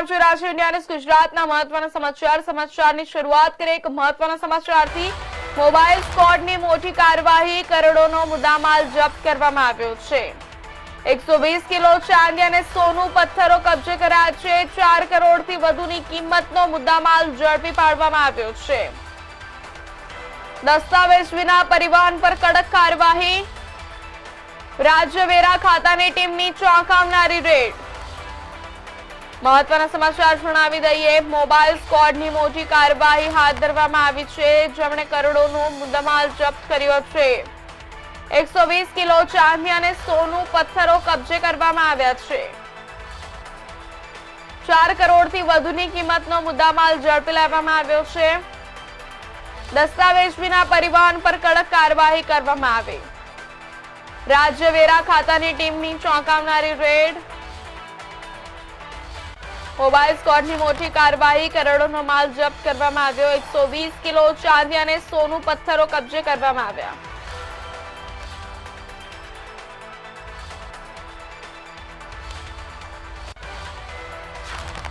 આપ જોઈ રહ્યા છો ઇન્ડિયા ન્યૂઝ ગુજરાતના મહત્વના સમાચારની શરૂઆત કરીએ એક મહત્વના સમાચારથી। મોબાઈલ સ્ક્વોડની મોટી કાર્યવાહી, કરોડોનો મુદ્દામાલ જપ્ત કરવામાં આવ્યો છે। 120 કિલો ચાંદી અને સોનું પથ્થરો કબજે કર્યા છે। 4 કરોડથી વધુની કિંમતનો મુદ્દામાલ ઝડપી પાડવામાં આવ્યો છે। દસ્તાવેજ વિના પરિવહન પર કડક કાર્યવાહી, રાજ્ય વેરા ખાતાની ટીમની ચોંકાવનારી રેડ। મહત્વના સમાચાર જણાવી દઈએ, મોબાઈલ સ્ક્વોડની મોટી કાર્યવાહી હાથ ધરવામાં આવી છે, જેમણે કરોડોનો મુદ્દામાલ જપ્ત કર્યો છે। 120 કિલો ચાંદી અને સોનું પથ્થરો કબજે કરવામાં આવ્યા છે। 4 કરોડથી વધુની કિંમતનો મુદ્દામાલ ઝડપી લેવામાં આવ્યો છે। દસ્તાવેજ વિના પરિવહન પર કડક કાર્યવાહી કરવામાં આવી, રાજ્ય વેરા ખાતાની ટીમની ચોંકાવનારી રેડ। મોબાઈલ સ્ક્વોડની મોટી કાર્યવાહી, કરોડોનો માલ જપ્ત કરવામાં આવ્યો। 120 કિલો ચાંદી અને સોનું પથ્થરો કબજે કરવામાં આવ્યા।